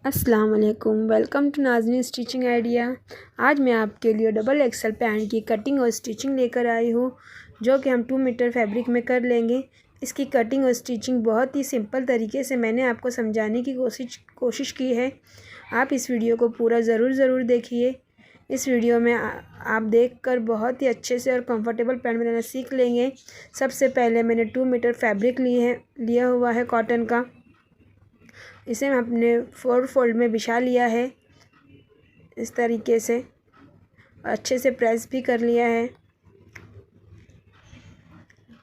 अस्सलाम वालेकुम, welcome to Nazneen stitching idea. आज मैं आपके लिए डबल एक्सल पैंट की कटिंग और स्टिचिंग लेकर आई हूँ, जो कि हम 2 मीटर फैब्रिक में कर लेंगे। इसकी कटिंग और स्टिचिंग बहुत ही सिंपल तरीके से मैंने आपको समझाने की कोशिश की है। आप इस वीडियो को पूरा ज़रूर देखिए। इस वीडियो में आप देखकर बहुत ही अच्छे से और कंफर्टेबल पैंट बनाना सीख लेंगे। सबसे पहले मैंने 2 मीटर फैब्रिक लिया हुआ है कॉटन का। इसे हमने 4 फोल्ड में बिछा लिया है इस तरीके से, अच्छे से प्रेस भी कर लिया है।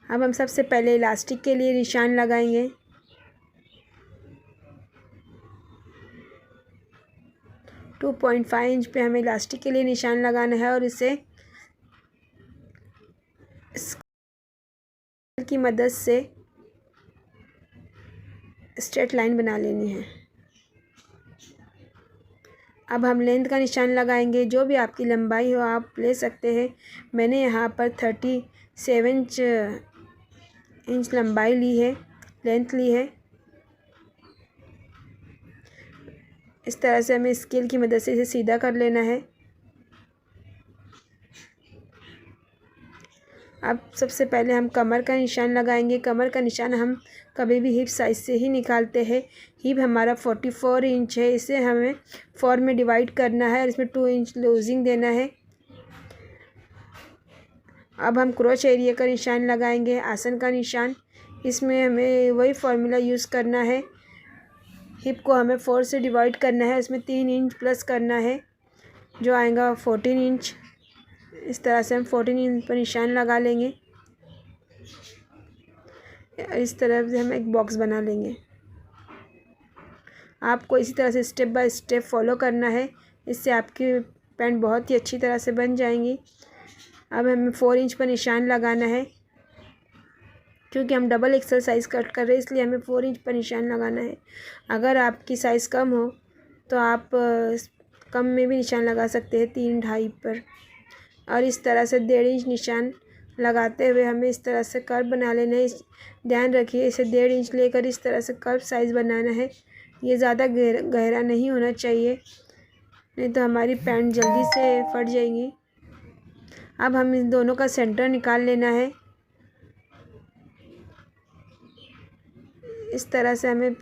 अब हम सबसे पहले इलास्टिक के लिए निशान लगाएंगे। टू 2.5 इंच पे हमें इलास्टिक के लिए निशान लगाना है और इसे स्केल की मदद से स्ट्रेट लाइन बना लेनी है। अब हम लेंथ का निशान लगाएंगे। जो भी आपकी लंबाई हो आप ले सकते हैं। मैंने यहाँ पर 37 इंच लंबाई ली है, लेंथ ली है। इस तरह से हमें स्केल की मदद से इसे सीधा कर लेना है। अब सबसे पहले हम कमर का निशान लगाएंगे। कमर का निशान हम कभी भी हिप साइज से ही निकालते हैं। हिप हमारा 44 इंच है, इसे हमें 4 में डिवाइड करना है और इसमें 2 इंच लूजिंग देना है। अब हम क्रोच एरिया का निशान लगाएंगे, आसन का निशान। इसमें हमें वही फार्मूला यूज़ करना है। हिप को हमें 4 से डिवाइड करना है, इसमें 3 इंच प्लस करना है, जो आएगा 14 इंच। इस तरह से हम 14 इंच पर निशान लगा लेंगे। इस तरह से हम एक बॉक्स बना लेंगे। आपको इसी तरह से स्टेप बाय स्टेप फॉलो करना है, इससे आपकी पैंट बहुत ही अच्छी तरह से बन जाएंगी। अब हमें 4 इंच पर निशान लगाना है, क्योंकि हम डबल एक्सल साइज़ कट कर रहे हैं, इसलिए हमें 4 इंच पर निशान लगाना है। अगर आपकी साइज़ कम हो तो आप कम में भी निशान लगा सकते हैं, 3-2.5 पर। और इस तरह से 1.5 इंच निशान लगाते हुए हमें इस तरह से कर्व बना लेना है। ध्यान रखिए, इसे 1.5 इंच लेकर इस तरह से कर्व साइज़ बनाना है। ये ज़्यादा गहरा नहीं होना चाहिए, नहीं तो हमारी पैंट जल्दी से फट जाएंगी। अब हम इन दोनों का सेंटर निकाल लेना है। इस तरह से हमें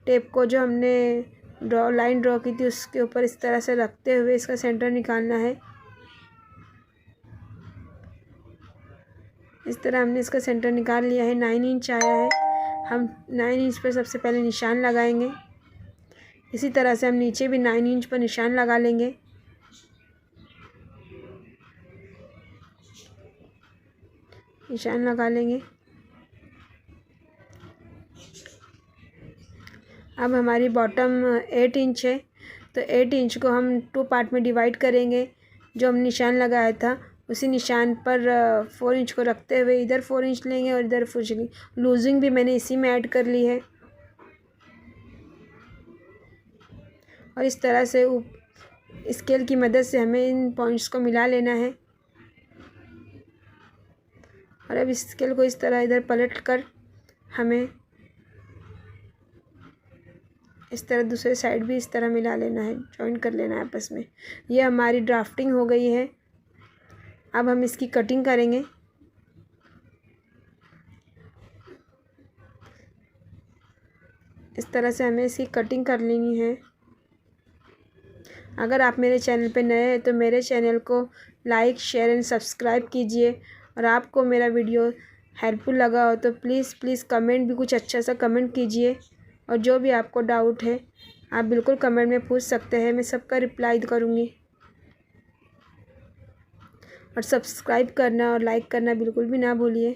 टेप को जो हमने लाइन ड्रॉ की थी उसके ऊपर इस तरह से रखते हुए इसका सेंटर निकालना है। इस तरह हमने इसका सेंटर निकाल लिया है। 9 इंच आया है। हम 9 इंच पर सबसे पहले निशान लगाएंगे। इसी तरह से हम नीचे भी 9 इंच पर निशान लगा लेंगे। निशान लगा लेंगे। अब हमारी बॉटम 8 इंच है, तो 8 इंच को हम 2 पार्ट में डिवाइड करेंगे। जो हम निशान लगाया था उसी निशान पर 4 इंच को रखते हुए इधर 4 इंच लेंगे और इधर 4 इंच। लूजिंग भी मैंने इसी में ऐड कर ली है। और इस तरह से स्केल की मदद से हमें इन पॉइंट्स को मिला लेना है। और अब इस स्केल को इस तरह इधर पलट कर हमें इस तरह दूसरे साइड भी इस तरह मिला लेना है, जॉइन कर लेना है आपस में। यह हमारी ड्राफ्टिंग हो गई है। अब हम इसकी कटिंग करेंगे। इस तरह से हमें इसकी कटिंग कर लेनी है। अगर आप मेरे चैनल पे नए हैं तो मेरे चैनल को लाइक, शेयर एंड सब्सक्राइब कीजिए। और आपको मेरा वीडियो हेल्पफुल लगा हो तो प्लीज़ कमेंट भी कुछ अच्छा सा कमेंट कीजिए। और जो भी आपको डाउट है आप बिल्कुल कमेंट में पूछ सकते हैं, मैं सबका रिप्लाई करूँगी। और सब्सक्राइब करना और लाइक करना बिल्कुल भी ना भूलिए।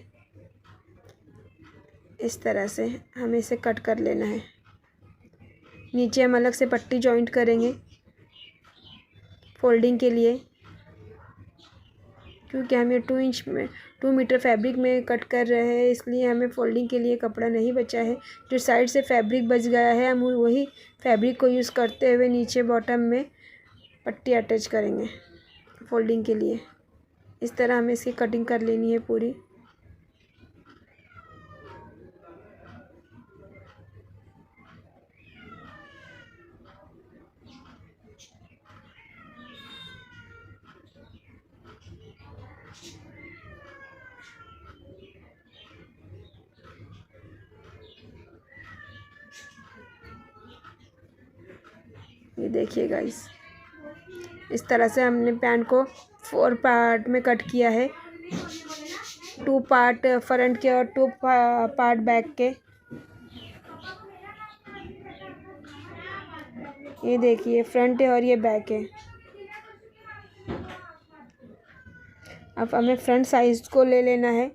इस तरह से हमें इसे कट कर लेना है। नीचे हम अलग से पट्टी जॉइंट करेंगे फोल्डिंग के लिए, क्योंकि हम ये 2 मीटर फैब्रिक में कट कर रहे हैं, इसलिए हमें फोल्डिंग के लिए कपड़ा नहीं बचा है। जो साइड से फैब्रिक बच गया है हम वही फैब्रिक को यूज़ करते हुए नीचे बॉटम में पट्टी अटैच करेंगे फोल्डिंग के लिए। इस तरह हमें इसकी कटिंग कर लेनी है पूरी। ये देखिए गाइस, इस तरह से हमने पैंट को 4 पार्ट में कट किया है, 2 पार्ट फ्रंट के और 2 पार्ट बैक के। ये देखिए फ्रंट है और ये बैक है। अब हमें फ्रंट साइज को ले लेना है,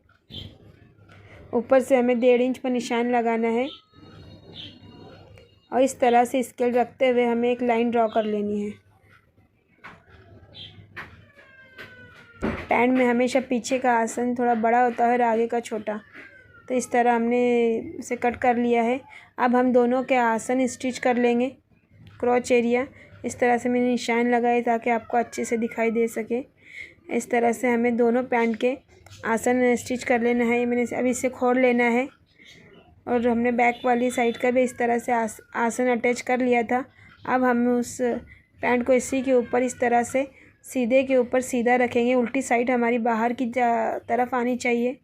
ऊपर से हमें 1.5 इंच पर निशान लगाना है और इस तरह से स्केल रखते हुए हमें एक लाइन ड्रॉ कर लेनी है। पैंट में हमेशा पीछे का आसन थोड़ा बड़ा होता है और आगे का छोटा, तो इस तरह हमने इसे कट कर लिया है। अब हम दोनों के आसन स्टिच कर लेंगे, क्रॉच एरिया। इस तरह से मैंने निशान लगाए ताकि आपको अच्छे से दिखाई दे सके। इस तरह से हमें दोनों पैंट के आसन स्टिच कर लेना है। मैंने अभी इसे खोल लेना है और हमने बैक वाली साइड का भी इस तरह से आसन अटैच कर लिया था। अब हम उस पैंट को इसी के ऊपर इस तरह से सीधे के ऊपर सीधा रखेंगे। उल्टी साइड हमारी बाहर की तरफ आनी चाहिए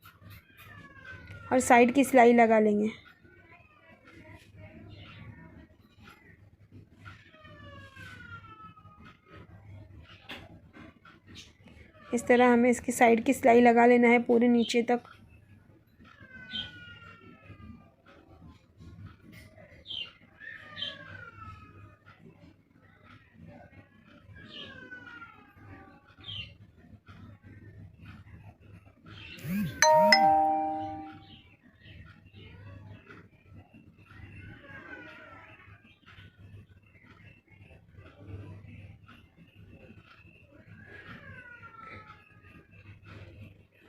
और साइड की सिलाई लगा लेंगे। इस तरह हमें इसकी साइड की सिलाई लगा लेना है पूरे नीचे तक।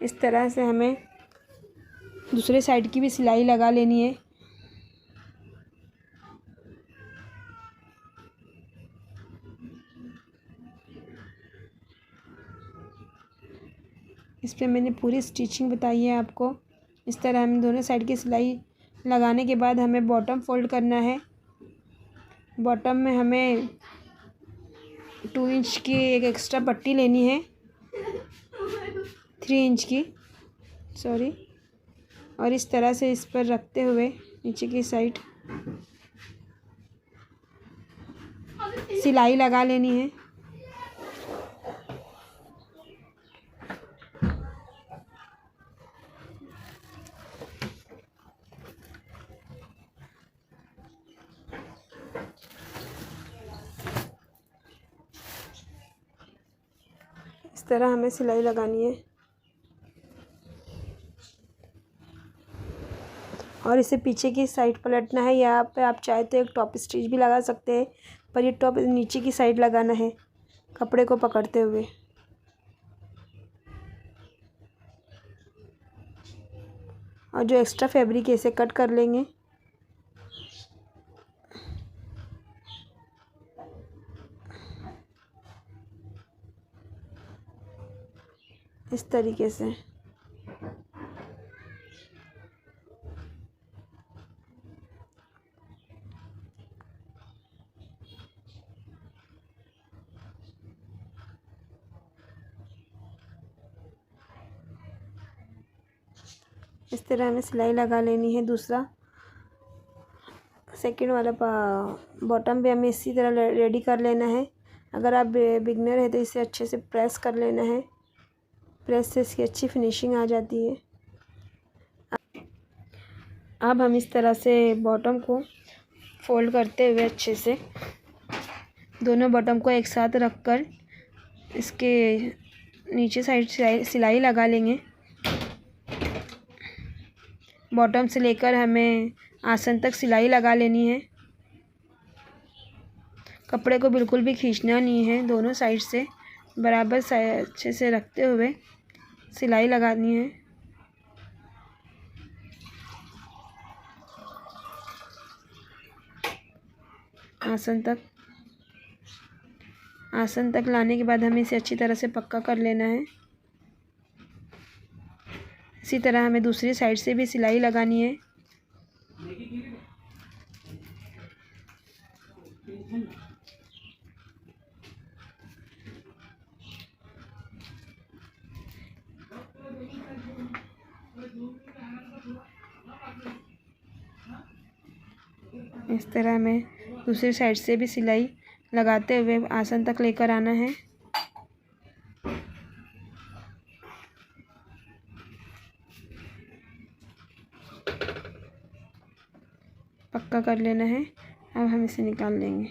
इस तरह से हमें दूसरे साइड की भी सिलाई लगा लेनी है। इस पे मैंने पूरी स्टिचिंग बताई है आपको। इस तरह हम दोनों साइड की सिलाई लगाने के बाद हमें बॉटम फोल्ड करना है। बॉटम में हमें 2 इंच की एक एक्स्ट्रा पट्टी लेनी है, 3 इंच की सॉरी, और इस तरह से इस पर रखते हुए नीचे की साइड सिलाई लगा लेनी है। इस तरह हमें सिलाई लगानी है और इसे पीछे की साइड पलटना है। यहाँ पे आप चाहे तो एक टॉप स्टिच भी लगा सकते हैं, पर ये टॉप नीचे की साइड लगाना है कपड़े को पकड़ते हुए। और जो एक्स्ट्रा फैब्रिक है इसे कट कर लेंगे। इस तरीके से इस तरह हमें सिलाई लगा लेनी है। दूसरा सेकंड वाला बॉटम भी हमें इसी तरह रेडी कर लेना है। अगर आप बिगनर है तो इसे अच्छे से प्रेस कर लेना है, प्रेस से इसकी अच्छी फिनिशिंग आ जाती है। अब हम इस तरह से बॉटम को फोल्ड करते हुए अच्छे से दोनों बॉटम को एक साथ रखकर इसके नीचे साइड सिलाई लगा लेंगे। बॉटम से लेकर हमें आसन तक सिलाई लगा लेनी है। कपड़े को बिल्कुल भी खींचना नहीं है, दोनों साइड से बराबर अच्छे से रखते हुए सिलाई लगानी है। आसन तक लाने के बाद हमें इसे अच्छी तरह से पक्का कर लेना है। इसी तरह हमें दूसरी साइड से भी सिलाई लगानी है। इस तरह हमें दूसरी साइड से भी सिलाई लगाते हुए आसन तक लेकर आना है। पक्का कर लेना है। अब हम इसे निकाल लेंगे।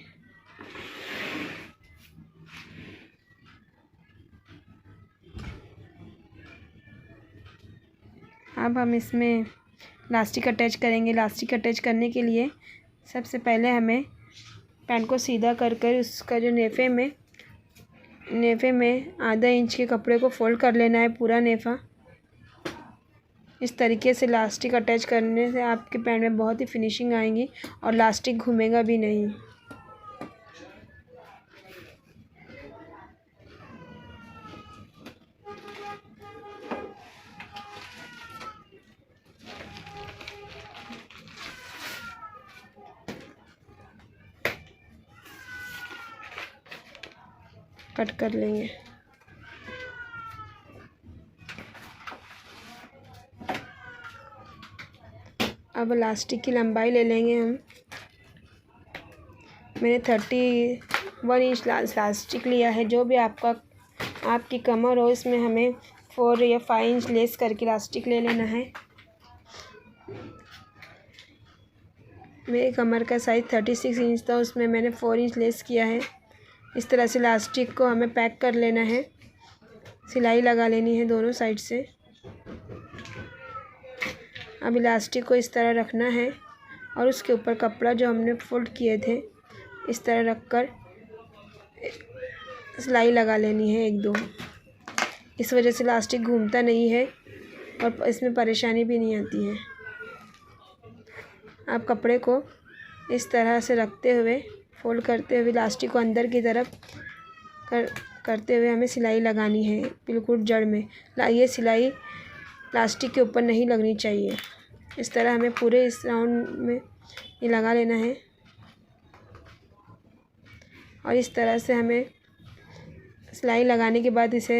अब हम इसमें इलास्टिक अटैच करेंगे। इलास्टिक अटैच करने के लिए सबसे पहले हमें पैंट को सीधा कर कर उसका जो नेफ़े में आधा इंच के कपड़े को फोल्ड कर लेना है, पूरा नेफ़ा। इस तरीके से इलास्टिक अटैच करने से आपके पैंट में बहुत ही फिनिशिंग आएंगी और इलास्टिक घूमेगा भी नहीं। कट कर लेंगे। अब इलास्टिक की लंबाई ले लेंगे हम। मैंने 31 इंच इलास्टिक लिया है। जो भी आपकी कमर हो, इसमें हमें 4 या 5 इंच लेस करके इलास्टिक ले लेना है। मेरी कमर का साइज़ 36 इंच था, उसमें मैंने 4 इंच लेस किया है। इस तरह से इलास्टिक को हमें पैक कर लेना है। सिलाई लगा लेनी है दोनों साइड से। अब इलास्टिक को इस तरह रखना है और उसके ऊपर कपड़ा जो हमने फोल्ड किए थे इस तरह रखकर सिलाई लगा लेनी है 1-2। इस वजह से इलास्टिक घूमता नहीं है और इसमें परेशानी भी नहीं आती है। आप कपड़े को इस तरह से रखते हुए फोल्ड करते हुए इलास्टिक को अंदर की तरफ करते हुए हमें सिलाई लगानी है बिल्कुल जड़ में। ये सिलाई प्लास्टिक के ऊपर नहीं लगनी चाहिए। इस तरह हमें पूरे इस राउंड में ये लगा लेना है और इस तरह से हमें सिलाई लगाने के बाद इसे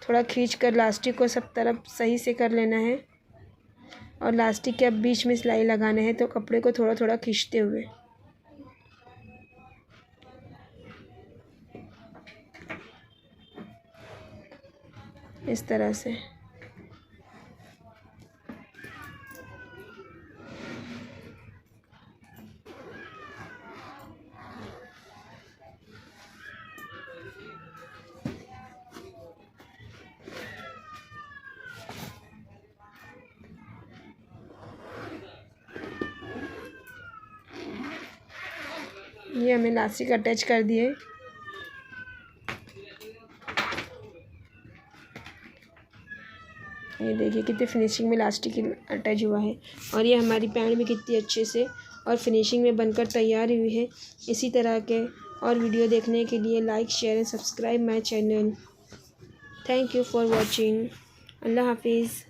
थोड़ा खींचकर इलास्टिक को सब तरफ सही से कर लेना है और इलास्टिक के अब बीच में सिलाई लगाना है, तो कपड़े को थोड़ा थोड़ा खींचते हुए। इस तरह से ये हमें इलास्टिक अटैच कर दिए। ये देखिए कितनी फिनिशिंग में इलास्टिक अटैच हुआ है और ये हमारी पैंट भी कितनी अच्छे से और फिनिशिंग में बनकर तैयार हुई है। इसी तरह के और वीडियो देखने के लिए like, share and subscribe my channel. Thank you for watching. अल्लाह हाफिज़।